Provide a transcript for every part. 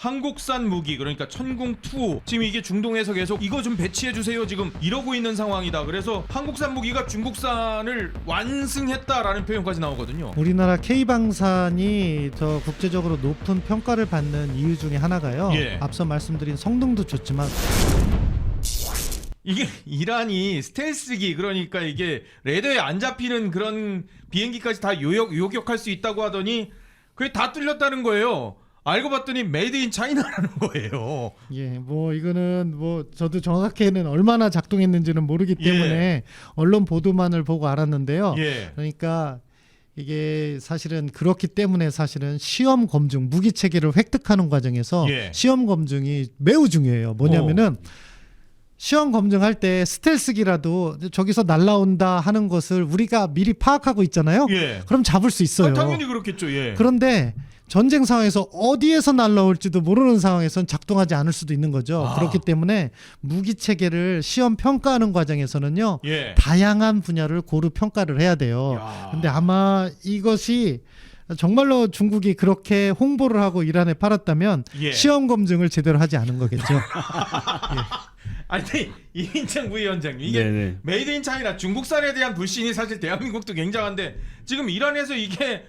한국산 무기 그러니까 천궁2 지금 이게 중동에서 계속 이거 좀 배치해주세요 지금 이러고 있는 상황이다. 그래서 한국산 무기가 중국산을 완승했다라는 표현까지 나오거든요. 우리나라 K방산이 저 국제적으로 높은 평가를 받는 이유 중에 하나가요. 예. 앞서 말씀드린 성능도 좋지만 이게 이란이 스텔스기 그러니까 이게 레더에 안 잡히는 그런 비행기까지 다 요격할 수 있다고 하더니 그게 다 뚫렸다는 거예요. 알고 봤더니 메이드 인 차이나라는 거예요. 예, 뭐 이거는 뭐 저도 정확히는 얼마나 작동했는지는 모르기 때문에 예. 언론 보도만을 보고 알았는데요. 예. 그러니까 이게 사실은 그렇기 때문에 사실은 시험 검증 무기 체계를 획득하는 과정에서 예. 시험 검증이 매우 중요해요. 뭐냐면은 시험 검증할 때 스텔스기라도 저기서 날라온다 하는 것을 우리가 미리 파악하고 있잖아요. 예. 그럼 잡을 수 있어요. 당연히 그렇겠죠. 예. 그런데 전쟁 상황에서 어디에서 날라올지도 모르는 상황에서는 작동하지 않을 수도 있는 거죠. 그렇기 때문에 무기 체계를 시험 평가하는 과정에서는요. 예. 다양한 분야를 고루 평가를 해야 돼요. 야. 근데 아마 이것이 정말로 중국이 그렇게 홍보를 하고 이란에 팔았다면 예. 시험 검증을 제대로 하지 않은 거겠죠. 아니 이인창 부위원장님 이게 네네. 메이드 인 차이나 중국산에 대한 불신이 사실 대한민국도 굉장한데 지금 이란에서 이게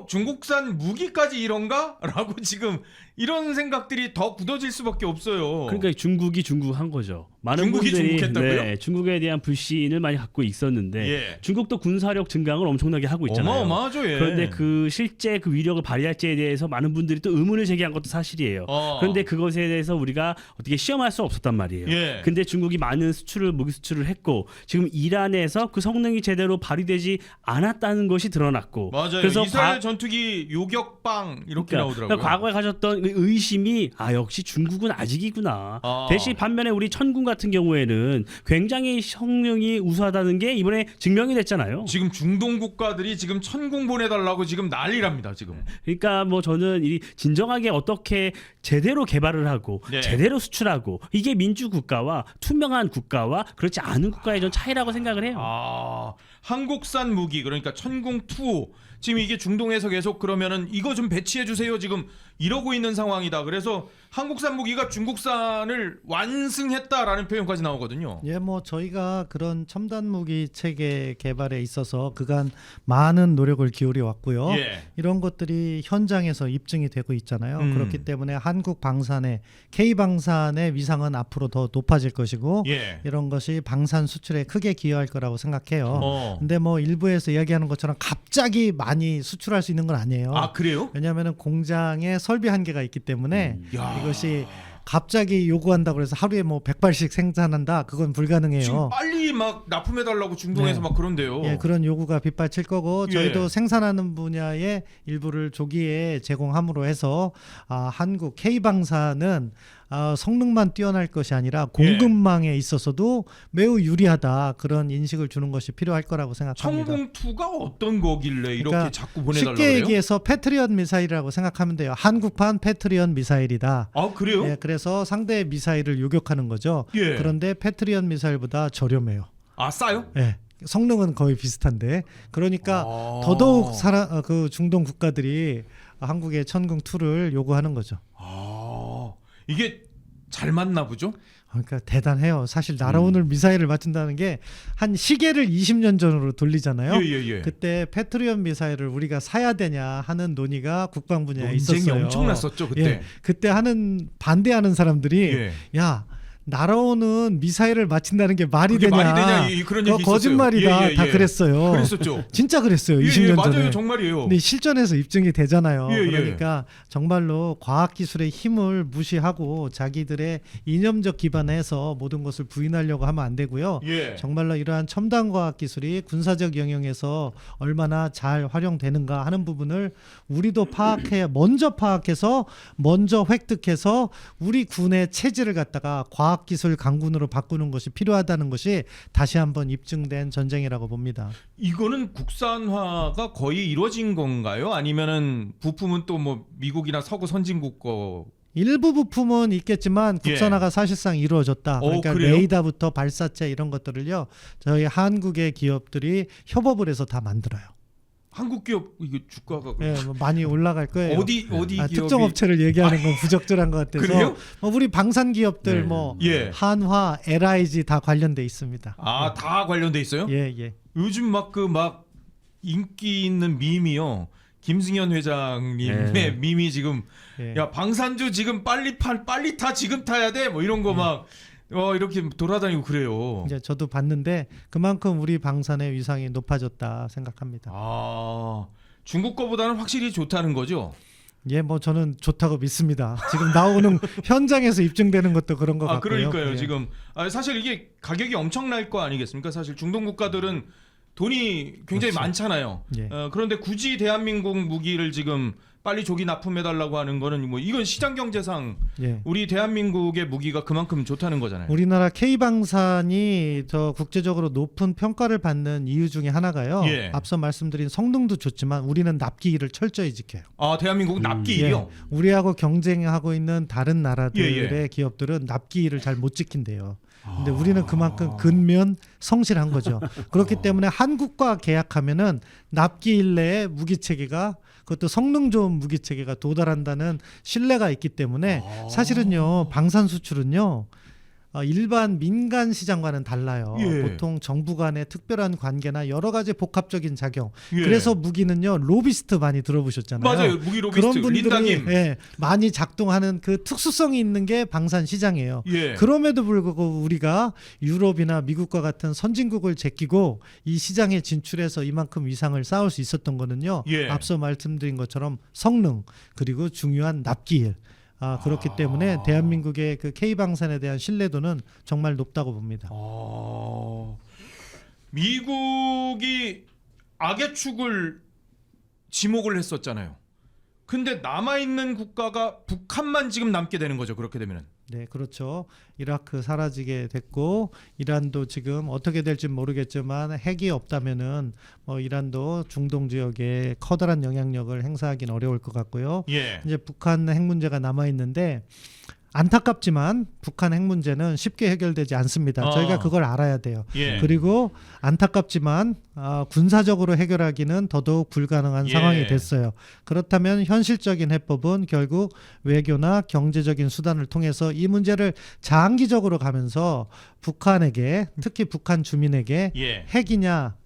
중국산 무기까지 이런가? 라고 지금 이런 생각들이 더 굳어질 수밖에 없어요. 그러니까 중국이 중국한 거죠. 많은 중국이 분들이 중국했다고요? 중국에 대한 불신을 많이 갖고 있었는데 예. 중국도 군사력 증강을 엄청나게 하고 있잖아요. 어마어마하죠. 예. 그런데 그 실제 그 위력을 발휘할지에 대해서 많은 분들이 또 의문을 제기한 것도 사실이에요. 그런데 그것에 대해서 우리가 어떻게 시험할 수 없었단 말이에요. 예. 근데 중국이 많은 무기 수출을 했고 지금 이란에서 그 성능이 제대로 발휘되지 않았다는 것이 드러났고 맞아요. 그래서 이스라엘 전투기 요격방 이렇게 나오더라고요. 그러니까 과거에 가졌던 의심이 역시 중국은 아직이구나. 대신 반면에 우리 천군 같은 경우에는 굉장히 성능이 우수하다는 게 이번에 증명이 됐잖아요. 지금 중동 국가들이 지금 천궁 보내달라고 지금 난리랍니다. 지금. 그러니까 뭐 저는 이 진정하게 어떻게 제대로 개발을 하고 네. 제대로 수출하고 이게 민주 국가와 투명한 국가와 그렇지 않은 국가의 전 차이라고 생각을 해요. 한국산 무기 그러니까 천궁2 지금 이게 중동에서 계속 그러면은 이거 좀 배치해 주세요 지금 이러고 있는 상황이다. 그래서 한국산 무기가 중국산을 완승했다라는 표현까지 나오거든요. 예, 뭐 저희가 그런 첨단 무기 체계 개발에 있어서 그간 많은 노력을 기울여 왔고요. 예. 이런 것들이 현장에서 입증이 되고 있잖아요. 그렇기 때문에 한국 방산의 K 방산의 위상은 앞으로 더 높아질 것이고 예. 이런 것이 방산 수출에 크게 기여할 거라고 생각해요. 근데 뭐 일부에서 이야기하는 것처럼 갑자기 많이 수출할 수 있는 건 아니에요. 아 그래요? 왜냐하면 공장에 설비 한계가 있기 때문에 야. 이것이 갑자기 요구한다고 해서 하루에 뭐 100발씩 생산한다 그건 불가능해요. 지금 빨리 막 납품해달라고 중동에서 네. 막 그런데요. 예, 그런 요구가 빗발칠 거고 저희도 예. 생산하는 분야의 일부를 조기에 제공함으로 해서 한국 K방산은 성능만 뛰어날 것이 아니라 공급망에 있어서도 매우 유리하다 그런 인식을 주는 것이 필요할 거라고 생각합니다. 천궁2가 어떤 거길래 이렇게 그러니까 자꾸 보내달라고 쉽게 그래요? 얘기해서 패트리엇 미사일이라고 생각하면 돼요. 한국판 패트리엇 미사일이다. 아 그래요? 예, 그래서 상대의 미사일을 요격하는 거죠. 예. 그런데 패트리엇 미사일보다 저렴해요. 아 싸요? 예. 성능은 거의 비슷한데 그러니까 더더욱 그 중동 국가들이 한국의 천궁2를 요구하는 거죠. 이게 잘 맞나 보죠? 그러니까 대단해요. 사실 날아오는 미사일을 맞춘다는 게 한 시계를 20년 전으로 돌리잖아요. 예. 그때 패트리엇 미사일을 우리가 사야 되냐 하는 논의가 국방 분야에 논쟁이 있었어요. 엄청났었죠 그때. 예, 그때 반대하는 사람들이 예. 야 날아오는 미사일을 맞춘다는 게 말이 그게 되냐? 말이 되냐 그런 얘기 있었어요. 거짓말이다. 다 그랬어요. 그랬었죠. 진짜 그랬어요. 예, 20년 맞아요. 전에. 정말이에요. 근데 실전에서 입증이 되잖아요. 예. 그러니까 정말로 과학기술의 힘을 무시하고 자기들의 이념적 기반에 해서 모든 것을 부인하려고 하면 안 되고요. 예. 정말로 이러한 첨단 과학기술이 군사적 영역에서 얼마나 잘 활용되는가 하는 부분을 우리도 먼저 파악해서 먼저 획득해서 우리 군의 체질을 갖다가 과학기술 강군으로 바꾸는 것이 필요하다는 것이 다시 한번 입증된 전쟁이라고 봅니다. 이거는 국산화가 거의 이루어진 건가요? 아니면은 부품은 또 뭐 미국이나 서구 선진국 거? 일부 부품은 있겠지만 국산화가 예. 사실상 이루어졌다. 그러니까 그래요? 레이더부터 발사체 이런 것들을요. 저희 한국의 기업들이 협업을 해서 다 만들어요. 한국 기업 이게 주가가 예, 뭐 많이 올라갈 거예요. 어디 기업이 특정 업체를 얘기하는 건 부적절한 것 같아서. 그래요? 우리 방산 기업들 네. 뭐 예. 한화, LIG 다 관련돼 있습니다. 다 관련돼 있어요? 예. 요즘 막 인기 있는 밈이요. 김승현 회장님의 네. 밈이 지금 예. 야 방산주 지금 빨리 타 지금 타야 돼 뭐 이런 거 막 이렇게 돌아다니고 그래요. 이제 저도 봤는데 그만큼 우리 방산의 위상이 높아졌다 생각합니다. 중국 거보다는 확실히 좋다는 거죠. 예, 뭐 저는 좋다고 믿습니다. 지금 나오는 현장에서 입증되는 것도 그런 것 같고요. 그러니까요. 예. 지금 사실 이게 가격이 엄청날 거 아니겠습니까? 사실 중동 국가들은 돈이 굉장히 그렇죠. 많잖아요. 예. 그런데 굳이 대한민국 무기를 지금 빨리 조기 납품해달라고 하는 거는 뭐 이건 시장 경제상 예. 우리 대한민국의 무기가 그만큼 좋다는 거잖아요. 우리나라 K방산이 더 국제적으로 높은 평가를 받는 이유 중에 하나가요. 예. 앞서 말씀드린 성능도 좋지만 우리는 납기일을 철저히 지켜요. 대한민국 납기일이요? 예. 우리하고 경쟁하고 있는 다른 나라들의 예. 기업들은 납기일을 잘 못 지킨대요. 근데 우리는 그만큼 근면 성실한 거죠. 그렇기 때문에 한국과 계약하면은 납기일 내에 무기 체계가 그것도 성능 좋은 무기 체계가 도달한다는 신뢰가 있기 때문에 사실은요 방산 수출은요 일반 민간 시장과는 달라요. 예. 보통 정부 간의 특별한 관계나 여러 가지 복합적인 작용. 예. 그래서 무기는요 로비스트 많이 들어보셨잖아요. 맞아요. 무기 로비스트 그런 분들이 린다님. 많이 작동하는 그 특수성이 있는 게 방산 시장이에요. 예. 그럼에도 불구하고 우리가 유럽이나 미국과 같은 선진국을 제끼고 이 시장에 진출해서 이만큼 위상을 쌓을 수 있었던 거는요. 예. 앞서 말씀드린 것처럼 성능 그리고 중요한 납기일. 그렇기 때문에 대한민국의 그 K방산에 대한 신뢰도는 정말 높다고 봅니다. 미국이 악의 축을 지목을 했었잖아요. 근데 남아있는 국가가 북한만 지금 남게 되는 거죠. 그렇게 되면은. 네, 그렇죠. 이라크 사라지게 됐고 이란도 지금 어떻게 될지 모르겠지만 핵이 없다면은 이란도 중동 지역에 커다란 영향력을 행사하기는 어려울 것 같고요. 예. 이제 북한 핵 문제가 남아 있는데 안타깝지만 북한 핵 문제는 쉽게 해결되지 않습니다. 저희가 그걸 알아야 돼요. 예. 그리고 안타깝지만 군사적으로 해결하기는 더더욱 불가능한 예. 상황이 됐어요. 그렇다면 현실적인 해법은 결국 외교나 경제적인 수단을 통해서 이 문제를 장기적으로 가면서 북한에게 특히 북한 주민에게 예. 핵이냐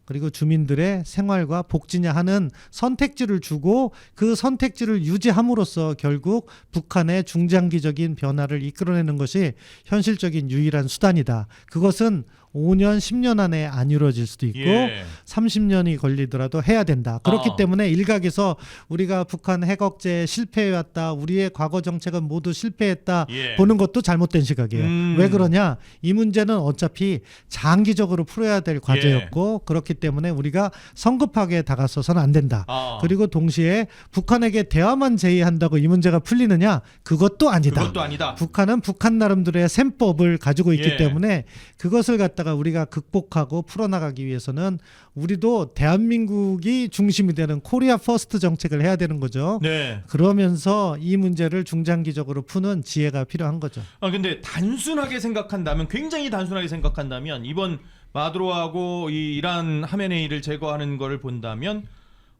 그리고 주민들의 생활과 복지냐 하는 선택지를 주고 그 선택지를 유지함으로써 결국 북한의 중장기적인 변화를 이끌어내는 것이 현실적인 유일한 수단이다. 그것은 5년, 10년 안에 안 이루어질 수도 있고 예. 30년이 걸리더라도 해야 된다. 그렇기 때문에 일각에서 우리가 북한 핵 억제에 실패해왔다. 우리의 과거 정책은 모두 실패했다. 예. 보는 것도 잘못된 시각이에요. 왜 그러냐? 이 문제는 어차피 장기적으로 풀어야 될 과제였고 그렇기 때문에 우리가 성급하게 다가서서는 안 된다. 그리고 동시에 북한에게 대화만 제의한다고 이 문제가 풀리느냐? 그것도 아니다. 그것도 아니다. 북한은 북한 나름대로의 셈법을 가지고 있기 예. 때문에 그것을 갖다가 우리가 극복하고 풀어나가기 위해서는 우리도 대한민국이 중심이 되는 코리아 퍼스트 정책을 해야 되는 거죠. 네. 그러면서 이 문제를 중장기적으로 푸는 지혜가 필요한 거죠. 근데 단순하게 생각한다면 굉장히 단순하게 생각한다면 이번 마드로하고 이 이란 하메네이를 제거하는 거를 본다면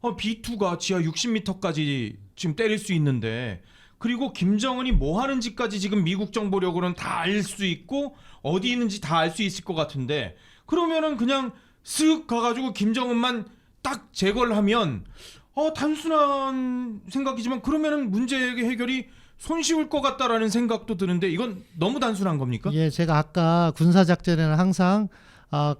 B2가 지하 60m까지 지금 때릴 수 있는데 그리고 김정은이 뭐 하는지까지 지금 미국 정보력으로는 다 알 수 있고 어디 있는지 다 알 수 있을 것 같은데 그러면은 그냥 쓱 가가지고 김정은만 딱 제거를 하면 단순한 생각이지만 그러면은 문제 해결이 손쉬울 것 같다라는 생각도 드는데 이건 너무 단순한 겁니까? 예, 제가 아까 군사작전에는 항상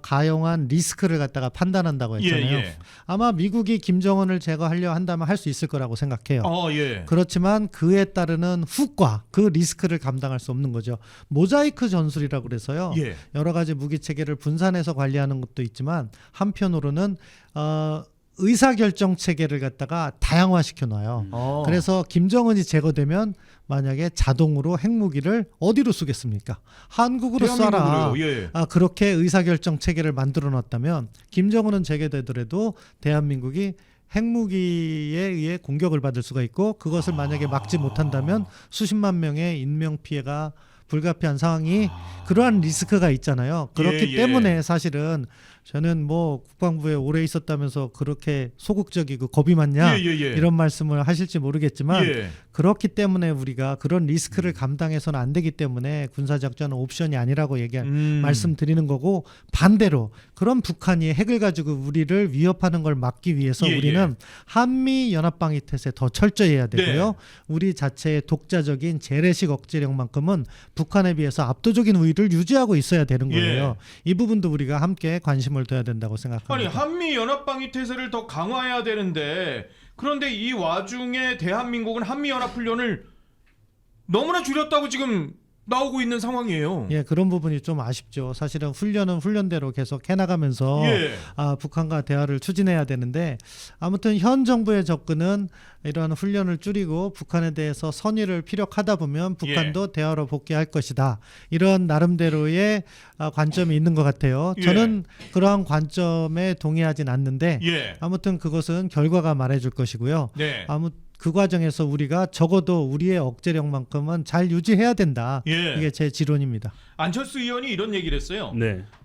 가용한 리스크를 갖다가 판단한다고 했잖아요. 예. 아마 미국이 김정은을 제거하려 한다면 할 수 있을 거라고 생각해요. 예. 그렇지만 그에 따르는 후과 그 리스크를 감당할 수 없는 거죠. 모자이크 전술이라고 그래서요. 예. 여러 가지 무기 체계를 분산해서 관리하는 것도 있지만 한편으로는 의사결정 체계를 갖다가 다양화시켜 놔요. 그래서 김정은이 제거되면 만약에 자동으로 핵무기를 어디로 쏘겠습니까? 한국으로 쏴라. 예. 그렇게 의사결정 체계를 만들어 놨다면 김정은은 제거되더라도 대한민국이 핵무기에 의해 공격을 받을 수가 있고 그것을 만약에 막지 못한다면 수십만 명의 인명 피해가 불가피한 상황이 그러한 리스크가 있잖아요. 그렇기 예. 때문에 사실은 저는 뭐 국방부에 오래 있었다면서 그렇게 소극적이고 겁이 많냐 이런 말씀을 하실지 모르겠지만 그렇기 때문에 우리가 그런 리스크를 감당해서는 안 되기 때문에 군사작전은 옵션이 아니라고 말씀드리는 거고, 반대로 그런 북한이 핵을 가지고 우리를 위협하는 걸 막기 위해서 우리는 한미 연합방위태세 더 철저히 해야 되고요. 우리 자체의 독자적인 재래식 억제력만큼은 북한에 비해서 압도적인 우위를 유지하고 있어야 되는 거예요. 이 부분도 우리가 함께 관심을 둬야 된다고 생각합니다. 아니, 한미 연합방위 태세를 더 강화해야 되는데, 그런데 이 와중에 대한민국은 한미 연합 훈련을 너무나 줄였다고 지금 나오고 있는 상황이에요. 예, 그런 부분이 좀 아쉽죠. 사실은 훈련은 훈련대로 계속 해나가면서 북한과 대화를 추진해야 되는데, 아무튼 현 정부의 접근은 이러한 훈련을 줄이고 북한에 대해서 선의를 피력하다 보면 북한도 대화로 복귀할 것이다. 이런 나름대로의 관점이 있는 것 같아요. 저는 그러한 관점에 동의하진 않는데 아무튼 그것은 결과가 말해줄 것이고요. 그 과정에서 우리가 적어도 우리의 억제력만큼은 잘 유지해야 된다. 이게 제 지론입니다. 안철수 의원이 이런 얘기를 했어요.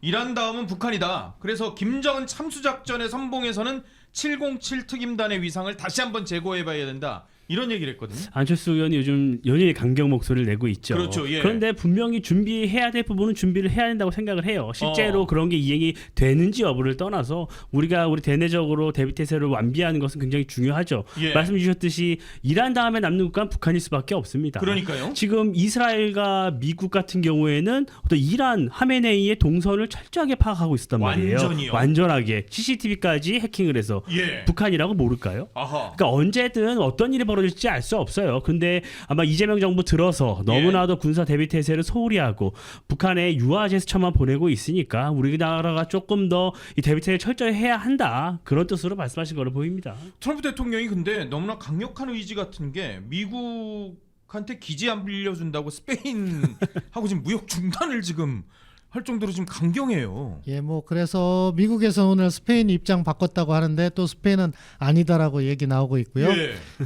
이란 다음은 북한이다. 그래서 김정은 참수작전의 선봉에서는 707 특임단의 위상을 다시 한번 재고해봐야 된다. 이런 얘기를 했거든요. 안철수 의원이 요즘 연일 강경 목소리를 내고 있죠. 그렇죠. 그런데 분명히 준비해야 될 부분은 준비를 해야 된다고 생각을 해요. 실제로 그런 게 이행이 되는지 여부를 떠나서 우리가 우리 대내적으로 대비태세를 완비하는 것은 굉장히 중요하죠. 말씀 주셨듯이 이란 다음에 남는 국가는 북한일 수밖에 없습니다. 그러니까요. 지금 이스라엘과 미국 같은 경우에는 어떤 이란 하메네이의 동선을 철저하게 파악하고 있었단 말이에요. 완전히요. 완전하게 CCTV까지 해킹을 해서 북한이라고 모를까요? 그러니까 언제든 어떤 일이 벌어질지 알 수 없어요. 근데 아마 이재명 정부 들어서 너무나도 군사 대비 태세를 소홀히 하고 북한에 유화 제스처만 보내고 있으니까 우리나라가 조금 더 이 대비 태세를 철저히 해야 한다. 그런 뜻으로 말씀하신 걸로 보입니다. 트럼프 대통령이 근데 너무나 강력한 의지 같은 게 미국한테 기지 안 빌려준다고 스페인하고 지금 무역 중단을 지금 할 정도로 지금 강경해요. 예, 뭐 그래서 미국에서 오늘 스페인 입장 바꿨다고 하는데 또 스페인은 아니다라고 얘기 나오고 있고요.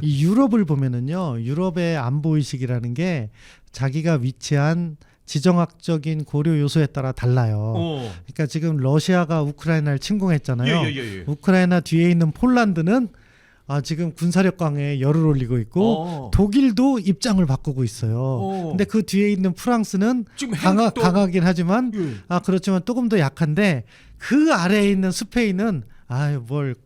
이 유럽을 보면은요, 유럽의 안보 의식이라는 게 자기가 위치한 지정학적인 고려 요소에 따라 달라요. 그러니까 지금 러시아가 우크라이나를 침공했잖아요. 우크라이나 뒤에 있는 폴란드는 지금 군사력 강화에 열을 올리고 있고 독일도 입장을 바꾸고 있어요. 근데 그 뒤에 있는 프랑스는 강하긴 하지만 그렇지만 조금 더 약한데, 그 아래에 있는 스페인은 뭘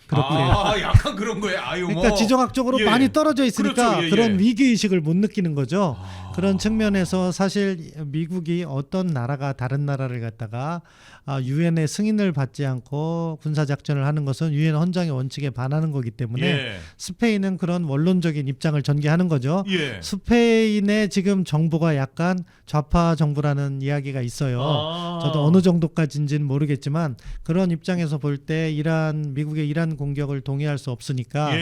그렇게 약간 그런 거예요. 그러니까 지정학적으로 많이 떨어져 있으니까 그런 위기의식을 못 느끼는 거죠. 그런 측면에서 사실 미국이 어떤 나라가 다른 나라를 갖다가 유엔의 승인을 받지 않고 군사작전을 하는 것은 유엔 헌장의 원칙에 반하는 거기 때문에 스페인은 그런 원론적인 입장을 전개하는 거죠. 스페인의 지금 정부가 약간 좌파 정부라는 이야기가 있어요. 저도 어느 정도까지인지는 모르겠지만 그런 입장에서 볼 때 미국의 이란 공격을 동의할 수 없으니까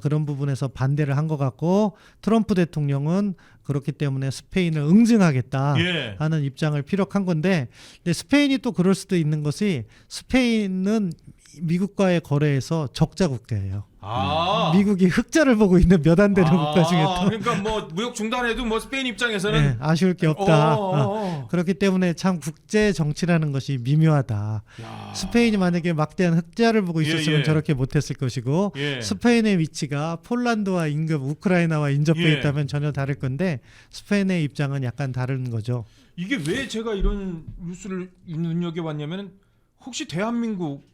그런 부분에서 반대를 한 것 같고, 트럼프 대통령은 그렇기 때문에 스페인을 응징하겠다 하는 입장을 피력한 건데, 근데 스페인이 또 그럴 수도 있는 것이, 스페인은 미국과의 거래에서 적자 국가예요. 미국이 흑자를 보고 있는 몇 안 되는 국가 중에 또. 그러니까 뭐 무역 중단해도 뭐 스페인 입장에서는 아쉬울 게 없다. 그렇기 때문에 참 국제 정치라는 것이 미묘하다. 스페인이 만약에 막대한 흑자를 보고 있었으면 저렇게 못했을 것이고, 스페인의 위치가 폴란드와 우크라이나와 인접해 있다면 전혀 다를 건데, 스페인의 입장은 약간 다른 거죠. 이게 왜 제가 이런 뉴스를 눈여겨봤냐면, 혹시 대한민국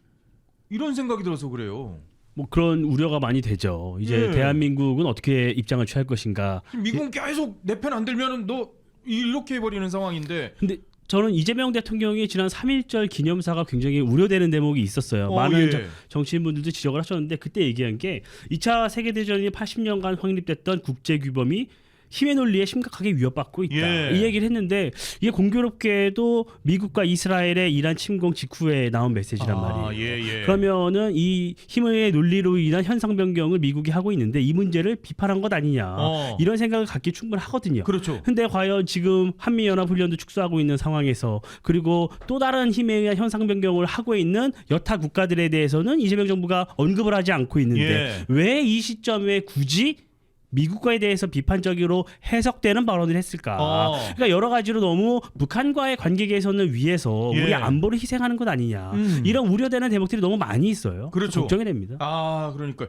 이런 생각이 들어서 그래요. 뭐 그런 우려가 많이 되죠. 이제 대한민국은 어떻게 입장을 취할 것인가. 미국은 계속 내 편 안 들면은 너 이렇게 해버리는 상황인데. 근데 저는 이재명 대통령이 지난 3.1절 기념사가 굉장히 우려되는 대목이 있었어요. 많은 정치인분들도 지적을 하셨는데, 그때 얘기한 게 2차 세계대전이 80년간 확립됐던 국제규범이 힘의 논리에 심각하게 위협받고 있다. 이 얘기를 했는데, 이게 공교롭게도 미국과 이스라엘의 이란 침공 직후에 나온 메시지란 말이에요. 그러면은 이 힘의 논리로 인한 현상 변경을 미국이 하고 있는데 이 문제를 비판한 것 아니냐. 이런 생각을 갖기 충분하거든요. 근데 과연 지금 한미연합훈련도 축소하고 있는 상황에서, 그리고 또 다른 힘에 의한 현상 변경을 하고 있는 여타 국가들에 대해서는 이재명 정부가 언급을 하지 않고 있는데 왜 이 시점에 굳이 미국과에 대해서 비판적으로 해석되는 발언을 했을까? 그러니까 여러 가지로 너무 북한과의 관계 개선을 위해서 예. 우리 안보를 희생하는 것 아니냐. 이런 우려되는 대목들이 너무 많이 있어요. 그렇죠. 걱정이 됩니다. 아, 그러니까